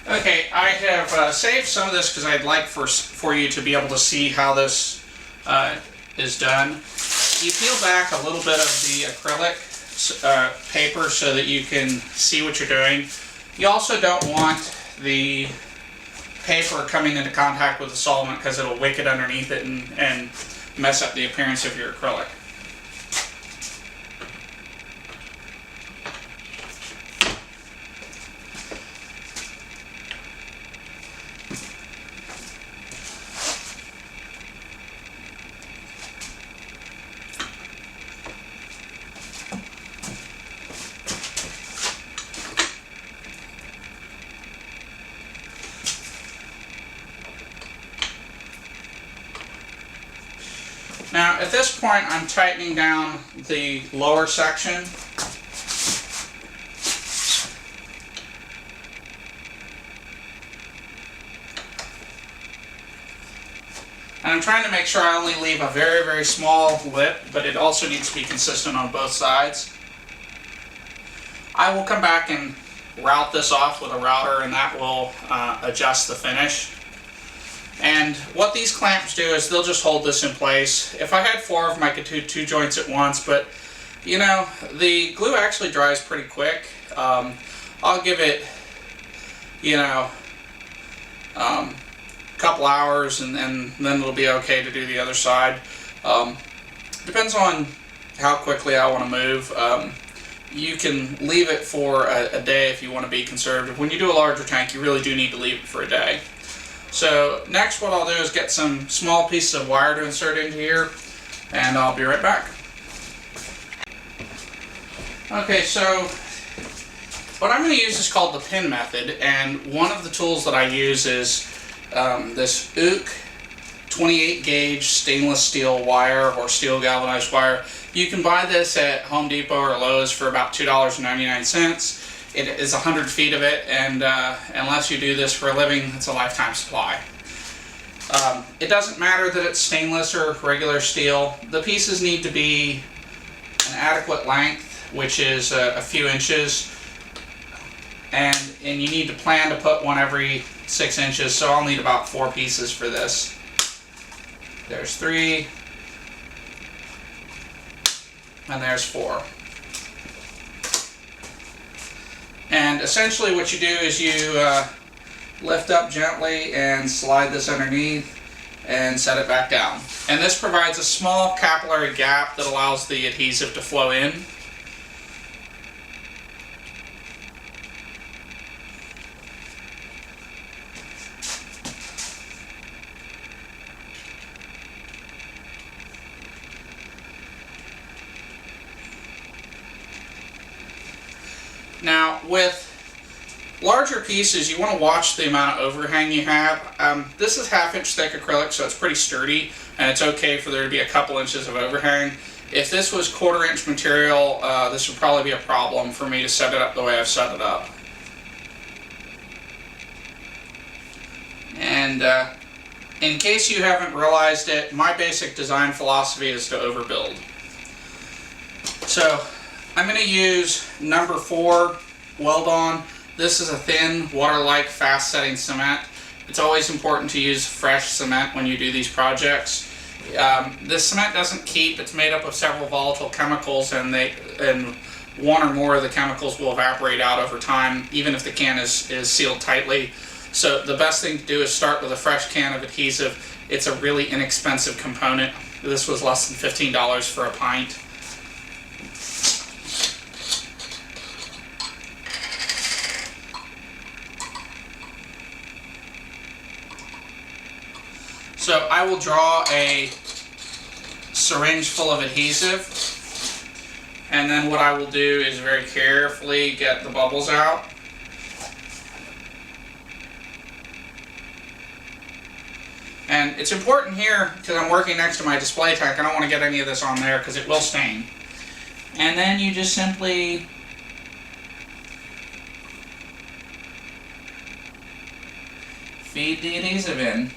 Okay, I have saved some of this because I'd like for you to be able to see how this is done. You peel back a little bit of the acrylic paper so that you can see what you're doing. You also don't want the paper coming into contact with the solvent because it'll wick it underneath it and mess up the appearance of your acrylic. Now, at this point, I'm tightening down the lower section. And I'm trying to make sure I only leave a very, very small lip, but it also needs to be consistent on both sides. I will come back and route this off with a router, and that will adjust the finish. And what these clamps do is they'll just hold this in place. If I had 4 of them, I could do 2 joints at once, but you know, the glue actually dries pretty quick. I'll give it, you know, a couple hours, and then it'll be okay to do the other side. Depends on how quickly I want to move. You can leave it for a day if you want to be conservative. When you do a larger tank, you really do need to leave it for a day. So next what I'll do is get some small pieces of wire to insert into here, and I'll be right back. Okay, so what I'm going to use is called the pin method, and one of the tools that I use is this Ook 28 gauge stainless steel wire or steel galvanized wire. You can buy this at Home Depot or Lowe's for about $2.99. It is 100 feet of it, and unless you do this for a living, it's a lifetime supply. It doesn't matter that it's stainless or regular steel. The pieces need to be an adequate length, which is a few inches, and you need to plan to put one every 6 inches, so I'll need about 4 pieces for this. There's 3, and there's 4. And essentially what you do is you lift up gently and slide this underneath and set it back down. And this provides a small capillary gap that allows the adhesive to flow in. Now, with larger pieces, you want to watch the amount of overhang you have. This is 1/2 inch thick acrylic, so it's pretty sturdy, and it's okay for there to be a couple inches of overhang. If this was 1/4 inch material, this would probably be a problem for me to set it up the way I've set it up. And in case you haven't realized it, my basic design philosophy is to overbuild. So I'm going to use number 4 weld-on. This is a thin, water-like, fast-setting cement. It's always important to use fresh cement when you do these projects. This cement doesn't keep. It's made up of several volatile chemicals, and one or more of the chemicals will evaporate out over time, even if the can is sealed tightly. So the best thing to do is start with a fresh can of adhesive. It's a really inexpensive component. This was less than $15 for a pint. So I will draw a syringe full of adhesive, and then what I will do is very carefully get the bubbles out. And it's important here, because I'm working next to my display tank, I don't want to get any of this on there because it will stain. And then you just simply feed the adhesive in.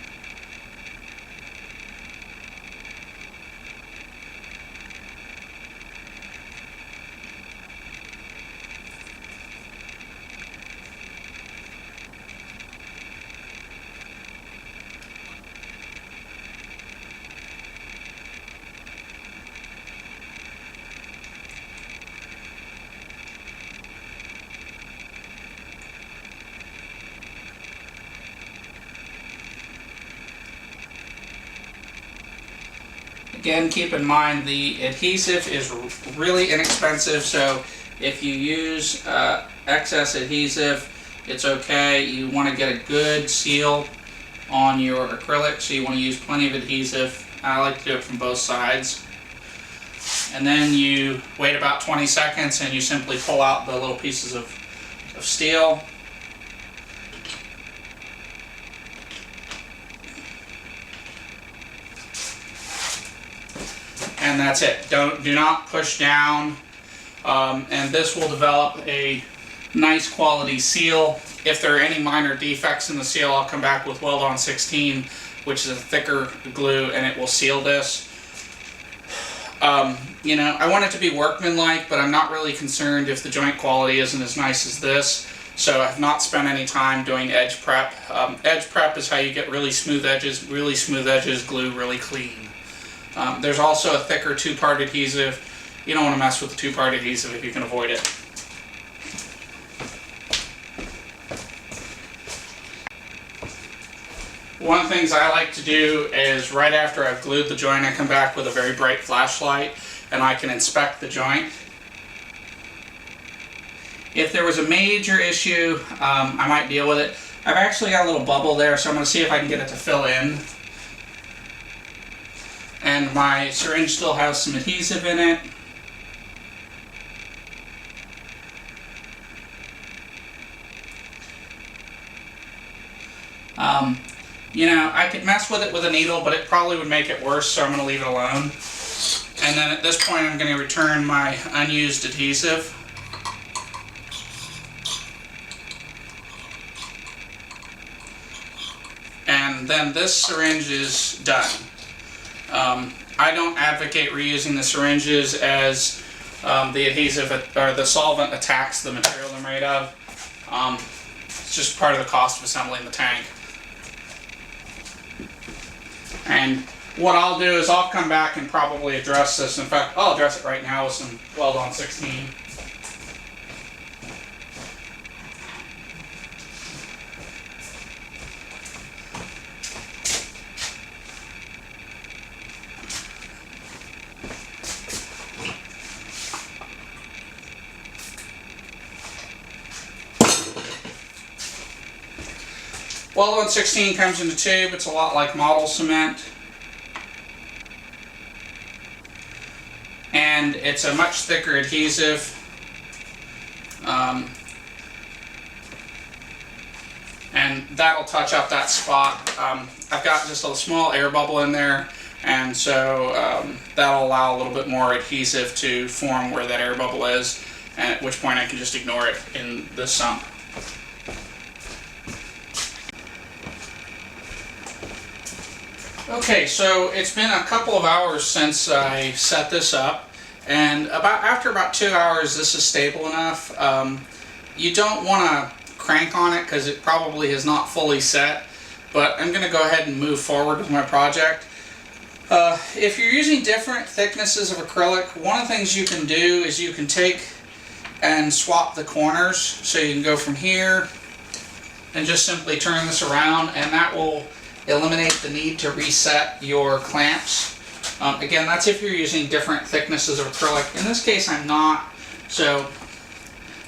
Again, keep in mind the adhesive is really inexpensive, so if you use excess adhesive, it's okay. You want to get a good seal on your acrylic, so you want to use plenty of adhesive. I like to do it from both sides. And then you wait about 20 seconds and you simply pull out the little pieces of steel. And that's it. Do not push down. And this will develop a nice quality seal. If there are any minor defects in the seal, I'll come back with Weld-On 16, which is a thicker glue, and it will seal this. You know, I want it to be workmanlike, but I'm not really concerned if the joint quality isn't as nice as this. So I've not spent any time doing edge prep. Edge prep is how you get really smooth edges. Really smooth edges glue really clean. There's also a thicker two-part adhesive. You don't want to mess with the two-part adhesive if you can avoid it. One of the things I like to do is right after I've glued the joint, I come back with a very bright flashlight and I can inspect the joint. If there was a major issue, I might deal with it. I've actually got a little bubble there, so I'm going to see if I can get it to fill in. And my syringe still has some adhesive in it. You know, I could mess with it with a needle, but it probably would make it worse, so I'm going to leave it alone. And then at this point, I'm going to return my unused adhesive. And then this syringe is done. I don't advocate reusing the syringes as the adhesive or the solvent attacks the material they're made of. It's just part of the cost of assembling the tank. And what I'll do is I'll come back and probably address this. In fact, I'll address it right now with some Weld-On 16. Weld-On 16 comes in a tube. It's a lot like model cement. And it's a much thicker adhesive. And that'll touch up that spot. I've got just a small air bubble in there, and so that'll allow a little bit more adhesive to form where that air bubble is, and at which point I can just ignore it in the sump. Okay, so it's been a couple of hours since I set this up, and after about 2 hours this is stable enough. You don't want to crank on it because it probably is not fully set, but I'm going to go ahead and move forward with my project. If you're using different thicknesses of acrylic, one of the things you can do is you can take and swap the corners, so you can go from here and just simply turn this around, and that will eliminate the need to reset your clamps. Again, that's if you're using different thicknesses of acrylic. In this case, I'm not, so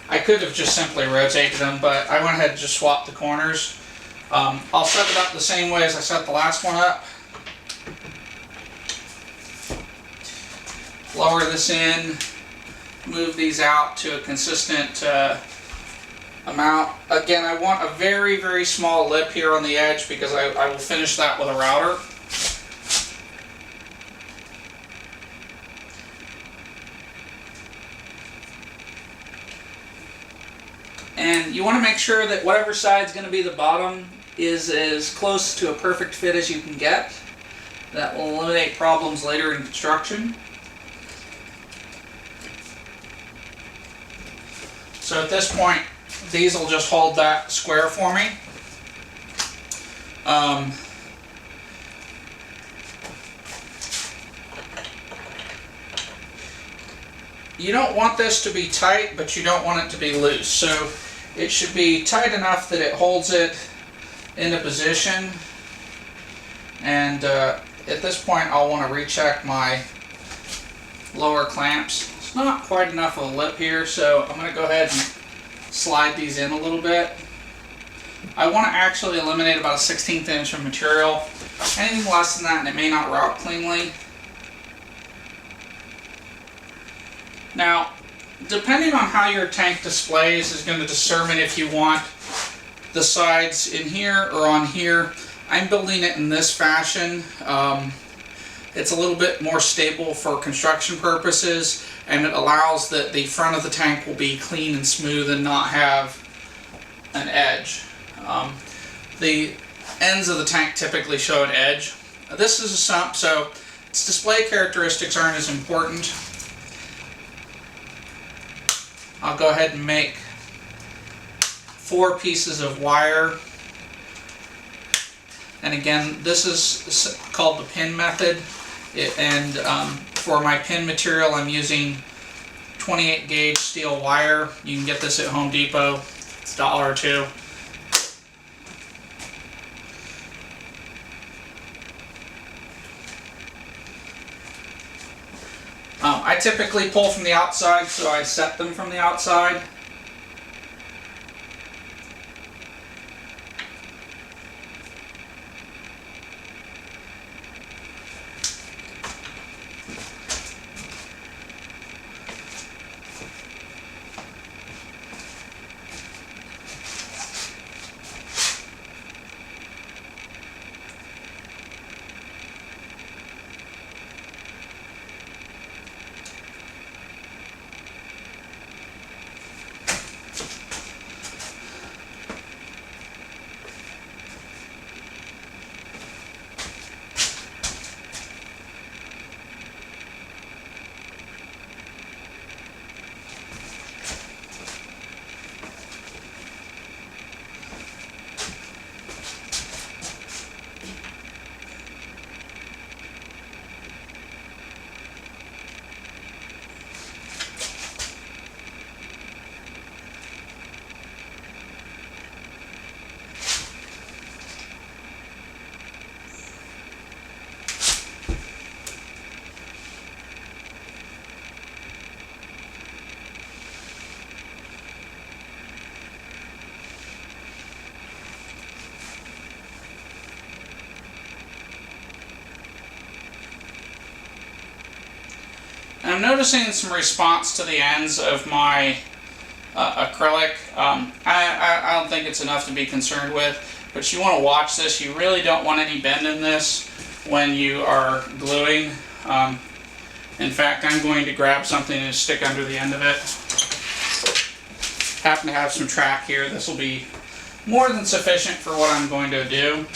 I could have just simply rotated them, but I went ahead and just swapped the corners. I'll set it up the same way as I set the last one up. Lower this in, move these out to a consistent amount. Again, I want a very, very small lip here on the edge because I will finish that with a router. And you want to make sure that whatever side's going to be the bottom is as close to a perfect fit as you can get. That will eliminate problems later in construction. So at this point, these will just hold that square for me. You don't want this to be tight, but you don't want it to be loose. So it should be tight enough that it holds it into position. And at this point I'll want to recheck my lower clamps. It's not quite enough of a lip here, so I'm going to go ahead and slide these in a little bit. I want to actually eliminate about a 1/16 inch of material. Anything less than that and it may not route cleanly. Now, depending on how your tank displays is going to determine if you want the sides in here or on here. I'm building it in this fashion. It's a little bit more stable for construction purposes, and it allows that the front of the tank will be clean and smooth and not have an edge. The ends of the tank typically show an edge. This is a sump, so its display characteristics aren't as important. I'll go ahead and make 4 pieces of wire. And again, this is called the pin method. For my pin material, I'm using 28 gauge steel wire. You can get this at Home Depot. It's $1 or $2. I typically pull from the outside, so I set them from the outside. And I'm noticing some response to the ends of my acrylic. I don't think it's enough to be concerned with, but you want to watch this. You really don't want any bend in this when you are gluing. In fact, I'm going to grab something and stick under the end of it. Happen to have some track here. This will be more than sufficient for what I'm going to do.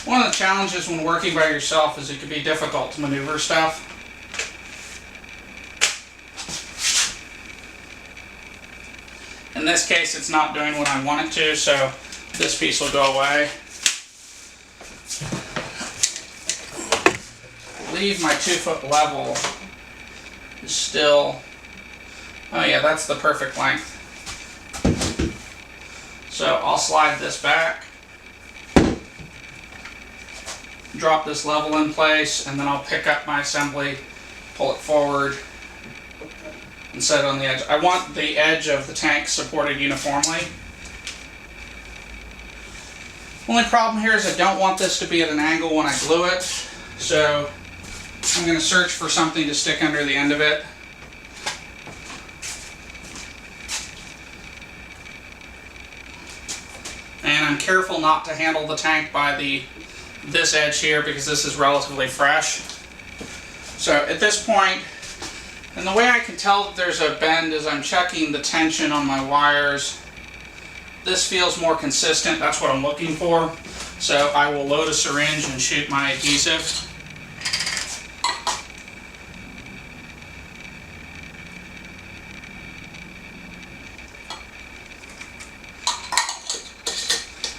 One of the challenges when working by yourself is it can be difficult to maneuver stuff. In this case, it's not doing what I want it to, so this piece will go away. I believe my 2-foot level is still, oh yeah, that's the perfect length. So I'll slide this back, drop this level in place, and then I'll pick up my assembly, pull it forward, and set it on the edge. I want the edge of the tank supported uniformly. Only problem here is I don't want this to be at an angle when I glue it, so I'm going to search for something to stick under the end of it. And I'm careful not to handle the tank by this edge here because this is relatively fresh. So at this point, and the way I can tell that there's a bend is I'm checking the tension on my wires. This feels more consistent, that's what I'm looking for. So I will load a syringe and shoot my adhesive.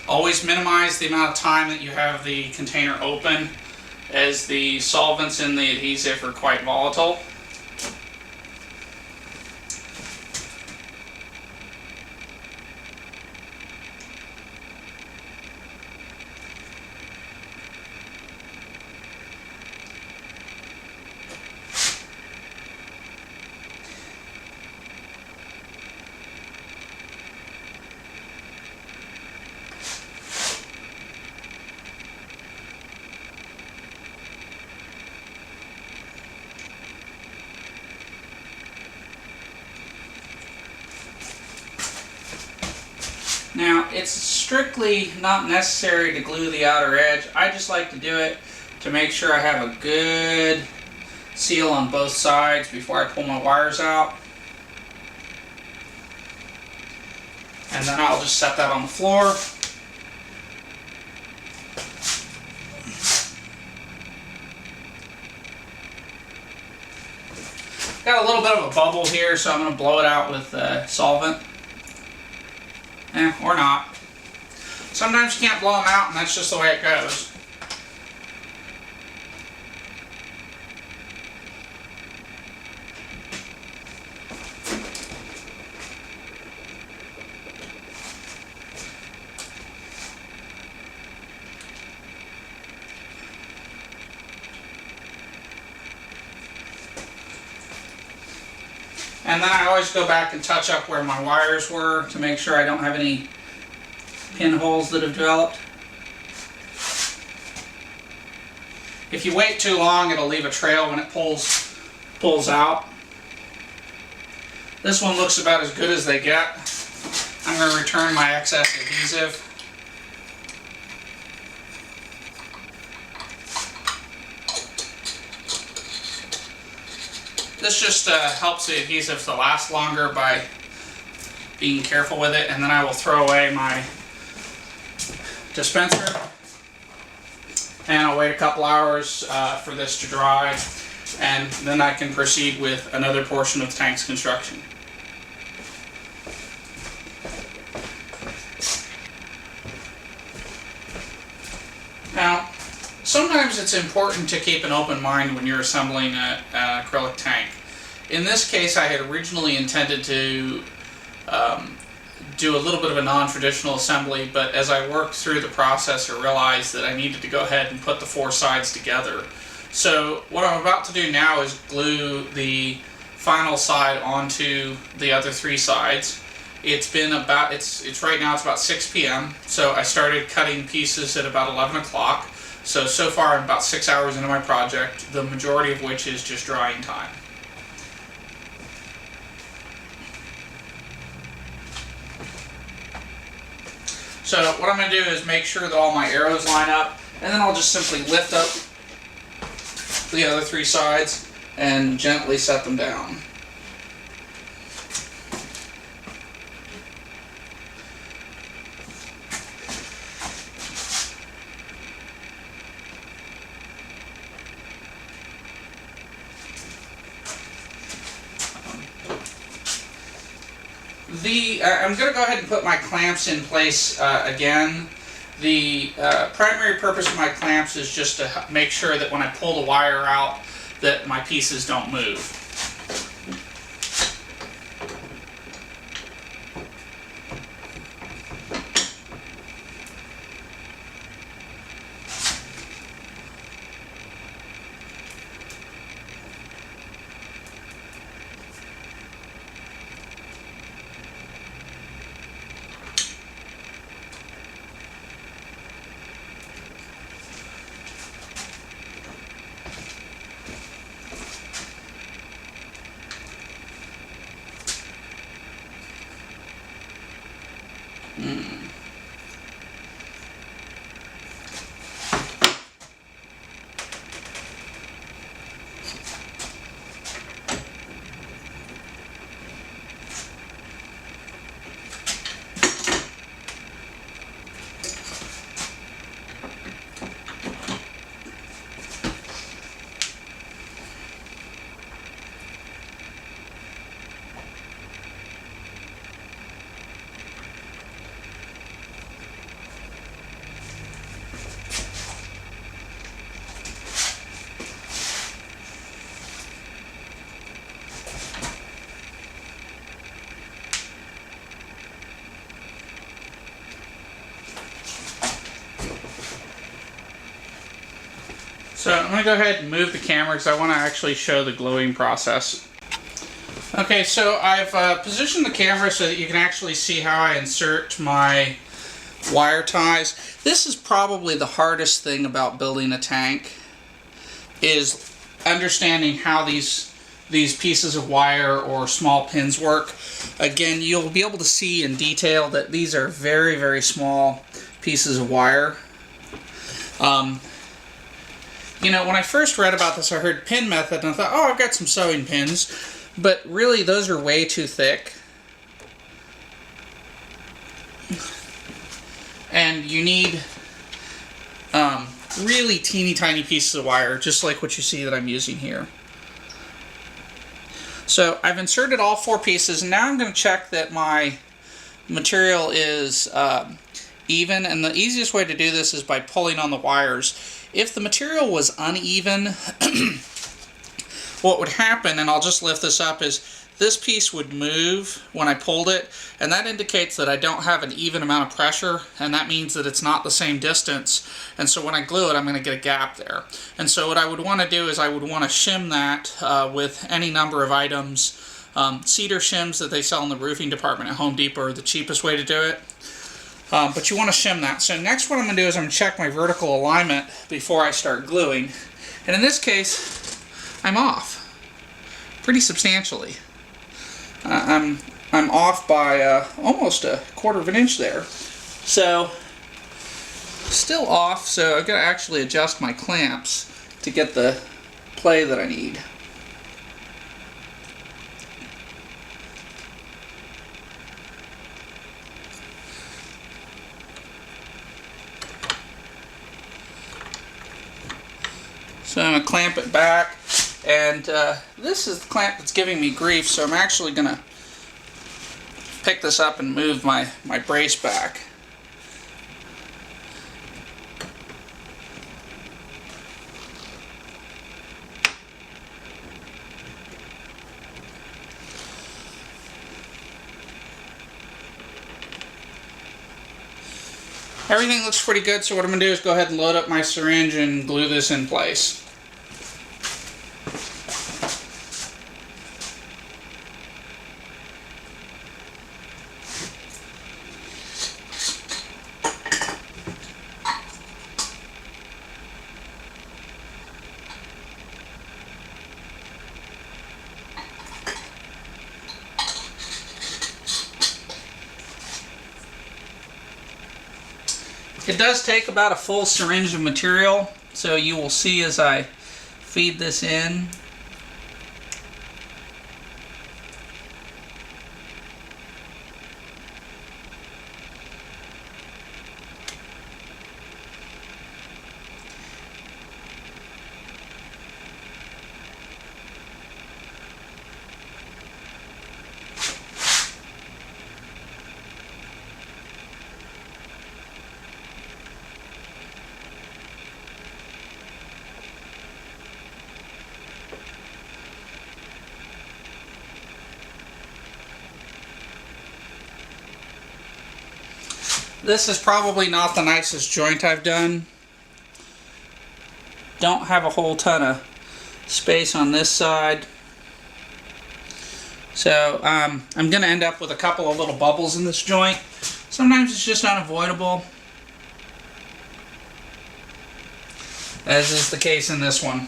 Always minimize the amount of time that you have the container open, as the solvents in the adhesive are quite volatile. Now, it's strictly not necessary to glue the outer edge. I just like to do it to make sure I have a good seal on both sides before I pull my wires out. And then I'll just set that on the floor. Got a little bit of a bubble here, so I'm going to blow it out with solvent. Or not. Sometimes you can't blow them out, and that's just the way it goes. And then I always go back and touch up where my wires were to make sure I don't have any pinholes that have developed. If you wait too long, it'll leave a trail when it pulls out. This one looks about as good as they get. I'm going to return my excess adhesive. This just helps the adhesive to last longer by being careful with it, and then I will throw away my dispenser, and I'll wait a couple hours for this to dry, and then I can proceed with another portion of the tank's construction. Now, sometimes it's important to keep an open mind when you're assembling an acrylic tank. In this case, I had originally intended to do a little bit of a non-traditional assembly, but as I worked through the process, I realized that I needed to go ahead and put the four sides together. So what I'm about to do now is glue the final side onto the other three sides. It's been about, it's right now it's about 6 p.m. So I started cutting pieces at about 11 o'clock. So far I'm about 6 hours into my project, the majority of which is just drying time. So what I'm going to do is make sure that all my arrows line up, and then I'll just simply lift up the other three sides and gently set them down. I'm going to go ahead and put my clamps in place again. The primary purpose of my clamps is just to make sure that when I pull the wire out that my pieces don't move. So I'm going to go ahead and move the camera because I want to actually show the gluing process. Okay, so I've positioned the camera so that you can actually see how I insert my wire ties. This is probably the hardest thing about building a tank, is understanding how these pieces of wire or small pins work. Again, you'll be able to see in detail that these are very, very small pieces of wire. You know, when I first read about this, I heard pin method, and I thought, oh, I've got some sewing pins. But really, those are way too thick. And you need really teeny tiny pieces of wire, just like what you see that I'm using here. So I've inserted all 4 pieces, and now I'm going to check that my material is even, and the easiest way to do this is by pulling on the wires. If the material was uneven, what would happen, and I'll just lift this up, is this piece would move when I pulled it, and that indicates that I don't have an even amount of pressure, and that means that it's not the same distance, and so when I glue it, I'm going to get a gap there. And so what I would want to do is I would want to shim that with any number of items. Cedar shims that they sell in the roofing department at Home Depot are the cheapest way to do it. But you want to shim that. So next what I'm going to do is I'm going to check my vertical alignment before I start gluing. And in this case, I'm off pretty substantially. I'm off by almost a 1/4 of an inch there. So still off, so I've got to actually adjust my clamps to get the play that I need. So I'm going to clamp it back, and this is the clamp that's giving me grief, so I'm actually going to pick this up and move my brace back. Everything looks pretty good, so what I'm going to do is go ahead and load up my syringe and glue this in place. It does take about a full syringe of material, so you will see as I feed this in. This is probably not the nicest joint I've done. Don't have a whole ton of space on this side. So I'm going to end up with a couple of little bubbles in this joint. Sometimes it's just unavoidable, as is the case in this one.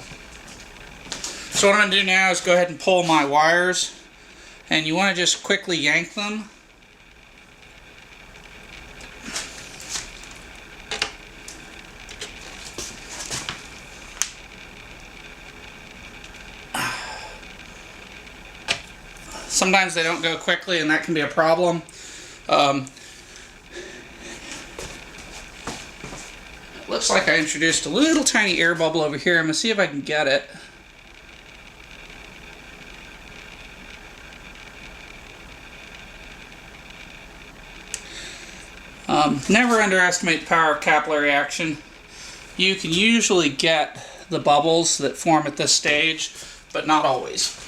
So what I'm going to do now is go ahead and pull my wires, and you want to just quickly yank them. Sometimes they don't go quickly, and that can be a problem. Looks like I introduced a little tiny air bubble over here. I'm going to see if I can get it. Never underestimate the power of capillary action. You can usually get the bubbles that form at this stage, but not always.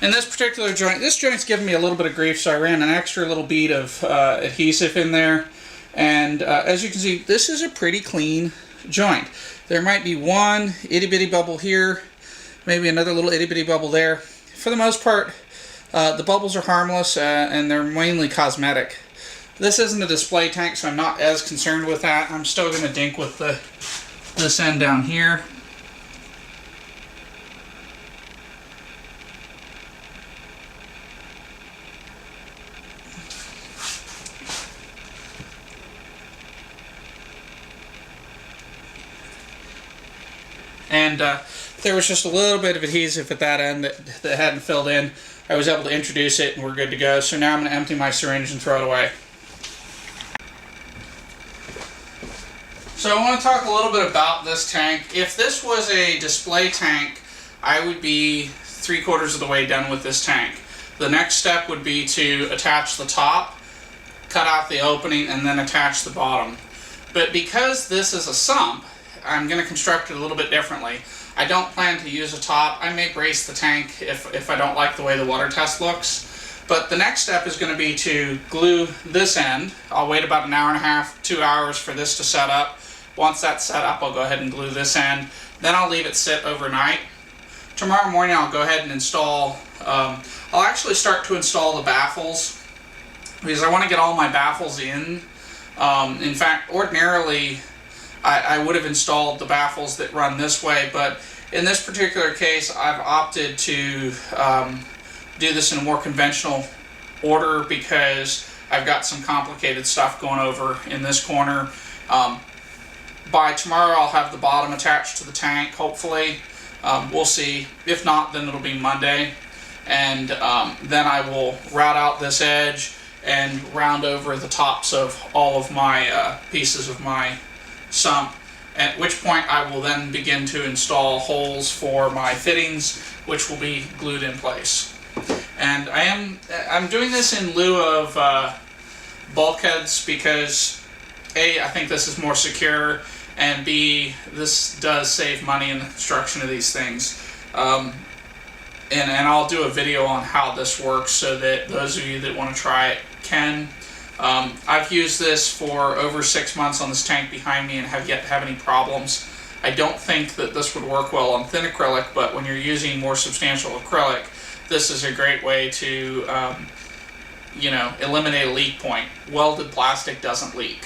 In this particular joint, this joint's giving me a little bit of grief, so I ran an extra little bead of adhesive in there. And as you can see, this is a pretty clean joint. There might be one itty-bitty bubble here, maybe another little itty-bitty bubble there. For the most part, the bubbles are harmless and they're mainly cosmetic. This isn't a display tank, so I'm not as concerned with that. I'm still going to dink with this end down here. And there was just a little bit of adhesive at that end that hadn't filled in. I was able to introduce it and we're good to go. So now I'm going to empty my syringe and throw it away. So I want to talk a little bit about this tank. If this was a display tank, I would be 3/4 of the way done with this tank. The next step would be to attach the top, cut out the opening, and then attach the bottom. But because this is a sump, I'm going to construct it a little bit differently. I don't plan to use a top. I may brace the tank if I don't like the way the water test looks. But the next step is going to be to glue this end. I'll wait about an hour and a half, 2 hours for this to set up. Once that's set up, I'll go ahead and glue this end. Then I'll leave it sit overnight. Tomorrow morning I'll go ahead and install, I'll actually start to install the baffles because I want to get all my baffles in. In fact, ordinarily, I would have installed the baffles that run this way, but in this particular case, I've opted to do this in a more conventional order because I've got some complicated stuff going over in this corner. By tomorrow, I'll have the bottom attached to the tank, hopefully. We'll see. If not, then it'll be Monday. And then I will route out this edge and round over the tops of all of my pieces of my sump, at which point I will then begin to install holes for my fittings, which will be glued in place. And I'm doing this in lieu of bulkheads because A, I think this is more secure, and B, this does save money in the construction of these things. And I'll do a video on how this works so that those of you that want to try it can. I've used this for over 6 months on this tank behind me and have yet to have any problems. I don't think that this would work well on thin acrylic, but when you're using more substantial acrylic, this is a great way to, eliminate a leak point. Welded plastic doesn't leak.